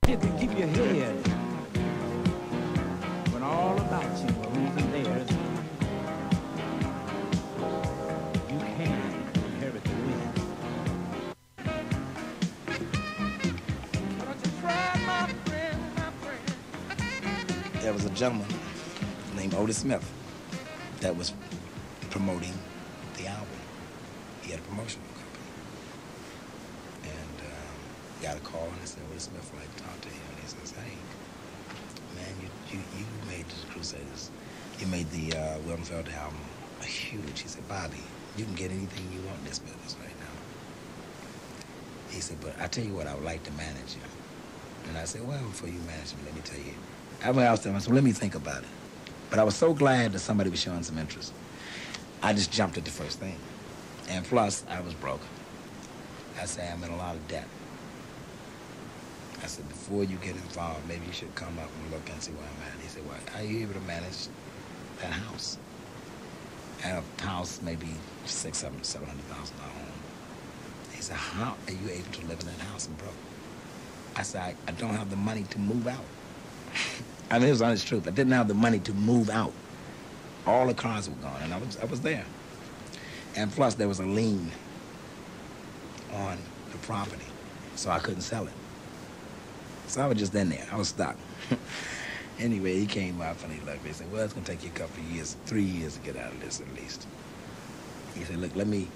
You can keep your head when all about you are losing theirs. You can inherit the wind. Why don't you try, my friend, my friend? There was a gentleman named Otis Smith that was promoting the album. He had a promotional company. And got a call and they said, Otis Smith would like to talk to you. And he says, hey, man, you made the Crusaders, you made the Wildenfeld album huge. He said, Bobby, you can get anything you want in this business right now. He said, but I tell you what, I would like to manage you. And I said, well, before you manage me, let me tell you. I was telling myself, let me think about it. But I was so glad that somebody was showing some interest. I just jumped at the first thing. And plus, I was broke. I said, I'm in a lot of debt. I said, before you get involved, maybe you should come up and look and see where I'm at. He said, well, are you able to manage that house? I had a house, maybe $700,000 home. He said, how are you able to live in that house and broke? I said, I don't have the money to move out. I mean, it was honest truth. I didn't have the money to move out. All the cars were gone, and I was there. And plus, there was a lien on the property, so I couldn't sell it. So I was just in there. I was stuck. Anyway, he came up and he looked. He said, well, it's going to take you a couple of years, 3 years to get out of this at least. He said, look, I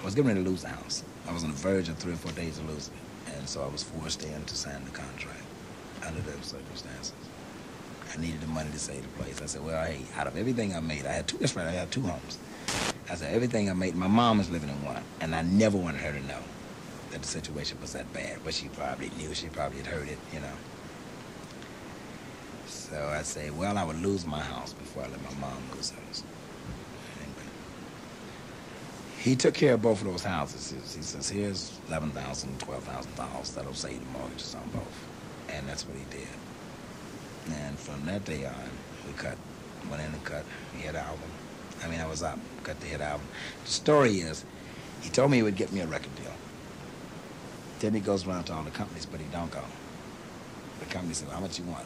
was getting ready to lose the house. I was on the verge of 3 or 4 days of losing it. And so I was forced in to sign the contract under those circumstances. I needed the money to save the place. I said, well, hey, out of everything I made, I had two homes. I said, everything I made, my mom was living in one, and I never wanted her to know that the situation was that bad, but she probably knew. She probably had heard it, you know. So I said, well, I would lose my house before I let my mom lose hers. Anyway, he took care of both of those houses. He says, here's $11,000, $12,000. That'll save the mortgages on both. And that's what he did. And from that day on, we went in and cut the hit album. I mean, I was up, cut the hit album. The story is, he told me he would get me a record deal. Then he goes around to all the companies, but he don't go. The company said, how much you want?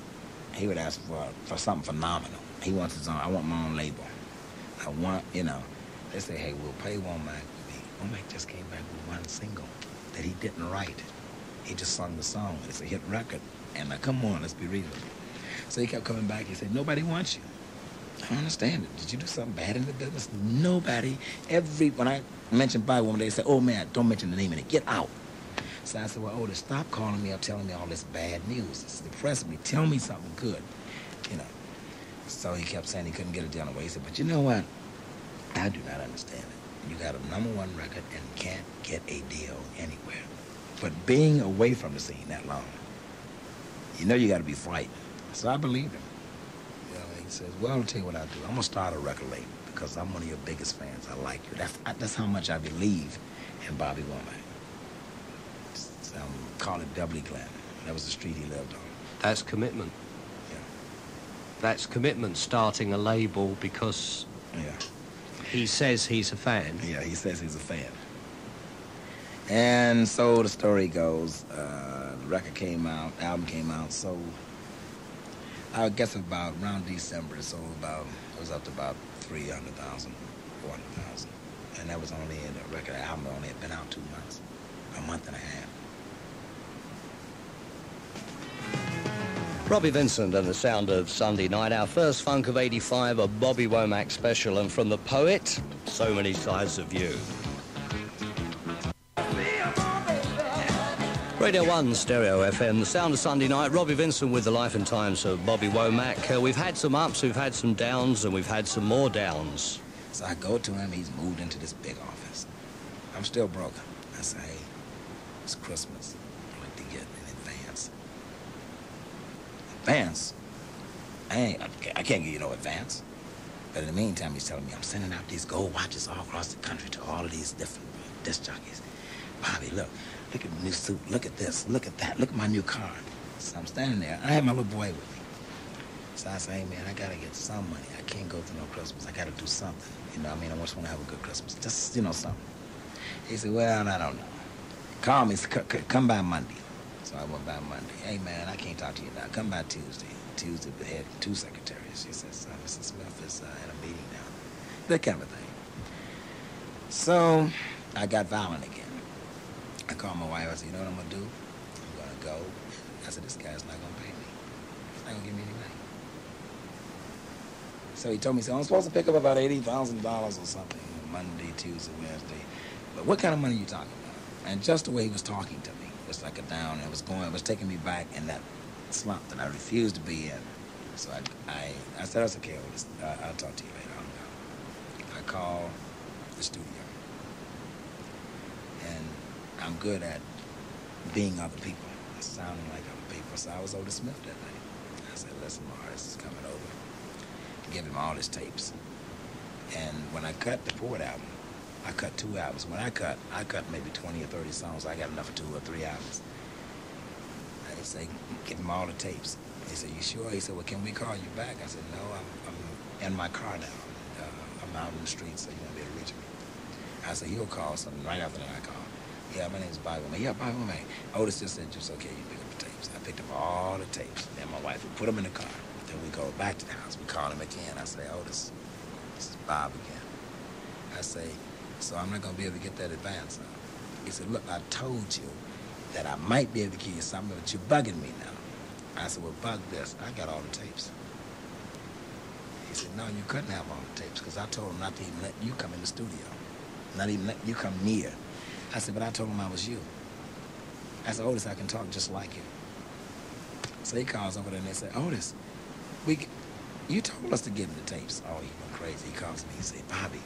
He would ask for something phenomenal. He wants his own, I want my own label. I want, you know, they say, hey, we'll pay Womack. Womack just came back with one single that he didn't write. He just sung the song. It's a hit record. And now, come on, let's be reasonable. So he kept coming back. He said, nobody wants you. I don't understand it. Did you do something bad in the business? Nobody. When I mentioned By Woman, they said, oh, man, don't mention the name in it. Get out. So I said, well, Otis, stop calling me up, telling me all this bad news. It's depressing me. Tell me something good, you know. So he kept saying he couldn't get a deal away. He said, but you know what? I do not understand it. You got a #1 record and can't get a deal anywhere. But being away from the scene that long, you know you got to be frightened. So I believed him. You know, he says, well, I'll tell you what I'll do. I'm going to start a record label because I'm one of your biggest fans. I like you. That's how much I believe in Bobby Womack. So call it Beverly Glen. That was the street he lived on. That's commitment. Yeah. That's commitment, starting a label because he says he's a fan. Yeah, he says he's a fan. And so the story goes, the record came out, the album came out, so I guess about around December, so it was up to about 300,000, 400,000. And that was only in the record album, only had been out 2 months, a month and a half. Robbie Vincent and the sound of Sunday night, our first Funk of '85, a Bobby Womack special, and from the poet, so many sides of you. Radio 1 Stereo FM, the sound of Sunday night. Robbie Vincent with the life and times of Bobby Womack. We've had some ups, we've had some downs, and we've had some more downs. So I go to him, he's moved into this big office. I'm still broke. I say, hey, it's Christmas. I'd like to get in advance. Advance? I can't give you no advance. But in the meantime, he's telling me I'm sending out these gold watches all across the country to all of these different disc jockeys. Bobby, look at the new suit, look at this, look at that, look at my new car. So I'm standing there, I have my little boy with me. So I say, hey man, I gotta get some money. I can't go through no Christmas, I gotta do something. You know what I mean? I just wanna have a good Christmas, just, you know, something. He said, well, I don't know. Call me, come by Monday. So I went by Monday. Hey, man, I can't talk to you now. Come by Tuesday. Tuesday, we had 2 secretaries. She says, Mr. Smith is in a meeting now. That kind of thing. So I got violent again. I called my wife. I said, you know what I'm going to do? I'm going to go. I said, this guy's not going to pay me. He's not going to give me any money. So he told me, I'm supposed to pick up about $80,000 or something, Monday, Tuesday, Wednesday. But what kind of money are you talking about? And just the way he was talking to me, it was like a down. It was taking me back in that slump that I refused to be in. So I said, that's okay, I'll talk to you later. I'll go. I called the studio. And I'm good at being other people, sounding like other people. So I was Otis Smith that night. I said, listen, my artist is coming over. Give him all his tapes. And when I cut the Port album, I cut 2 albums. When I cut maybe 20 or 30 songs. I got enough for 2 or 3 albums. I say, give him all the tapes. He said, you sure? He said, well, can we call you back? I said, no, I'm in my car now. I'm out in the street, so you won't be able to reach me. I said, he'll call something. Right after that, I called. Yeah, my name's Bobby Womack. Yeah, Bobby Womack. Otis just said, just okay, you pick up the tapes. I picked up all the tapes. Then my wife would put them in the car. Then we go back to the house. We call him again. I say, Otis, this is Bob again. I say, so I'm not going to be able to get that advance. He said, look, I told you that I might be able to give you something, but you're bugging me now. I said, well, bug this. I got all the tapes. He said, no, you couldn't have all the tapes because I told him not to even let you come in the studio, not even let you come near. I said, but I told him I was you. I said, Otis, I can talk just like you. So he calls over there and they say, Otis, you told us to give him the tapes. Oh, he went crazy. He calls me. He said, Bobby,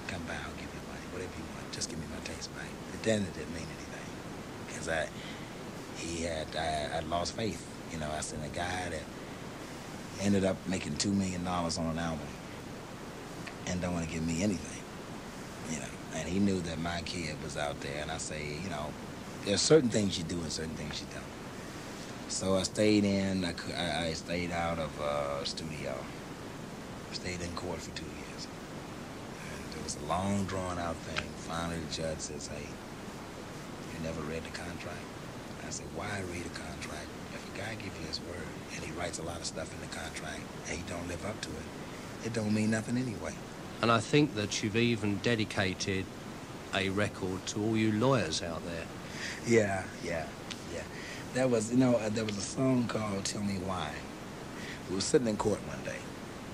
come by. I'll give you money. Whatever you want. Just give me my tapes back. But then it didn't mean anything. Because I lost faith. You know, I seen a guy that ended up making $2 million on an album and don't want to give me anything. You know, and he knew that my kid was out there. And I say, you know, there's certain things you do and certain things you don't. So I stayed in, I stayed out of studio. Stayed in court for 2 years. And it was a long, drawn-out thing. Finally, the judge says, hey, you never read the contract? I said, why read a contract? If a guy gives you his word and he writes a lot of stuff in the contract and he don't live up to it, it don't mean nothing anyway. And I think that you've even dedicated a record to all you lawyers out there. Yeah. There was, you know, there was a song called Tell Me Why. We were sitting in court one day,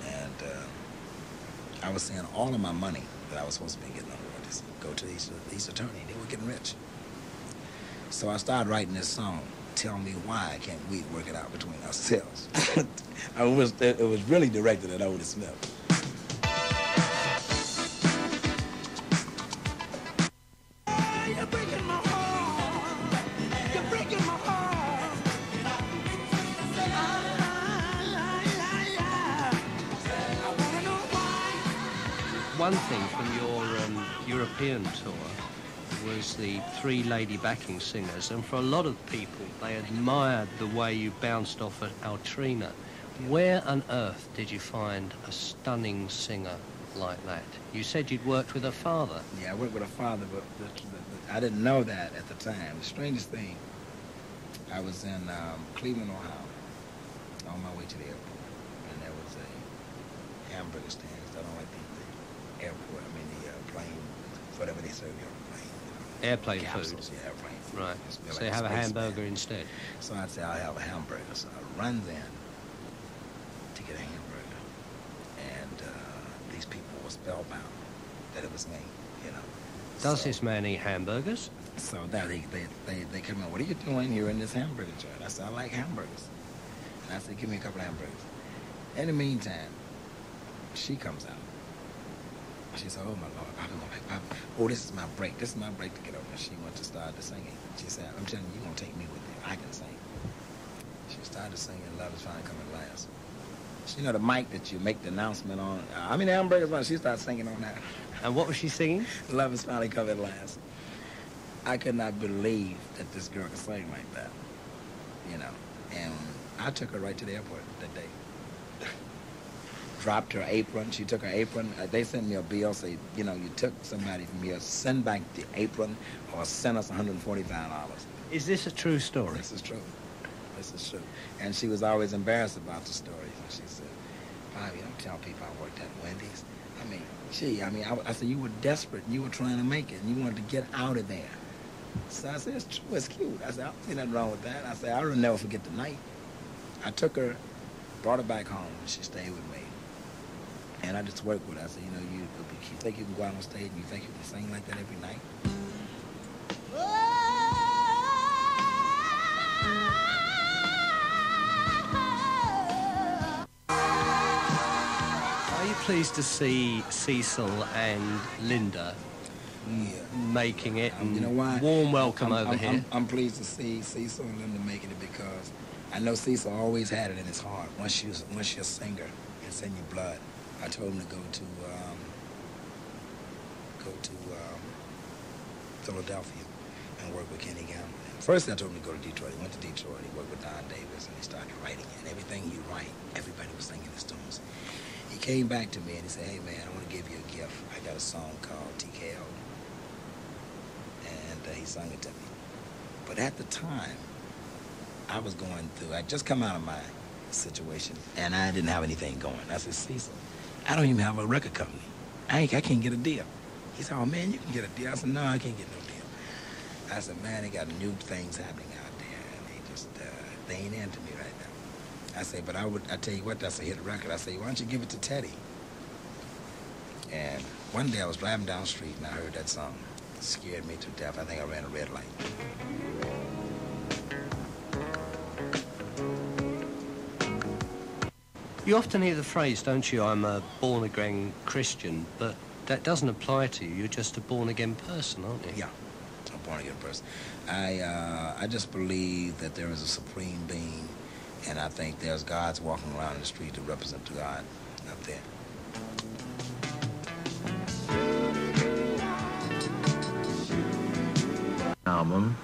and I was saying all of my money that I was supposed to be getting on royalties go to these attorneys. They were getting rich. So I started writing this song, Tell Me Why Can't We Work It Out Between Ourselves. It was really directed at Otis Smith. One thing from your European tour was the 3 lady backing singers, and for a lot of people, they admired the way you bounced off at Altrina. Where on earth did you find a stunning singer like that? You said you'd worked with her father. Yeah, I worked with her father, but I didn't know that at the time. The strangest thing, I was in Cleveland, Ohio, on my way to the airport, and there was a hamburger stand. I don't like the airport, the plane, whatever they serve you on the plane. You know, airplane capsules, food. Yeah, airplane food. Right. Like So you have a hamburger instead. So I'd say I'll have a hamburger. So I run in to get a hamburger, and these people were spellbound that it was me, you know. Does this man eat hamburgers? So now they come in, what are you doing here in this hamburger joint? I said, I like hamburgers. And I said, give me a couple of hamburgers. In the meantime, she comes out. She said, oh, my Lord, Bobby, oh, this is my break. This is my break to get over. She went to start the singing. She said, I'm telling you, you're going to take me with you. I can sing. She started singing Love Is Finally Coming at Last. She, you know, the mic that you make the announcement on. The hamburgers, she started singing on that. And what was she singing? Love Is Finally Coming at Last. I could not believe that this girl could sing like that, you know. And I took her right to the airport that day. Dropped her apron. She took her apron. They sent me a bill, say, you know, you took somebody from here, send back the apron or send us $145. Is this a true story? This is true. This is true. And she was always embarrassed about the stories. And she said, Bobby, don't tell people I worked at Wendy's. I mean, I said, you were desperate. You were trying to make it. And you wanted to get out of there. So I said, it's true. It's cute. I said, I don't see nothing wrong with that. I said, I will never forget the night. I took her, brought her back home, and she stayed with me. And I just worked with her. I said, you know, you think you can go out on stage and you think you can sing like that every night? Are you pleased to see Cecil and Linda making it? And you know why? Warm welcome over here. I'm pleased to see Cecil and Linda making it because I know Cecil always had it in his heart. Once you're a singer, it's in your blood. I told him to go to Philadelphia and work with Kenny Gamble. First, I told him to go to Detroit. He went to Detroit. He worked with Don Davis, and he started writing. And everything he write, everybody was singing his tunes. He came back to me and he said, "Hey man, I want to give you a gift. I got a song called TKO," and he sung it to me. But at the time, I was going through. I just come out of my situation, and I didn't have anything going. I said, "Cecil, I don't even have a record company. I can't get a deal." He said, "Oh man, you can get a deal." I said, "No, I can't get no deal." I said, "Man, they got new things happening out there, and they ain't into me right now." I said, "But I tell you what, that's a hit record." I said, "Why don't you give it to Teddy?" And one day I was driving down the street and I heard that song. It scared me to death. I think I ran a red light. You often hear the phrase, don't you, "I'm a born-again Christian," but that doesn't apply to you. You're just a born-again person, aren't you? Yeah, I'm a born-again person. I just believe that there is a supreme being, and I think there's gods walking around in the street to represent God up there. Album.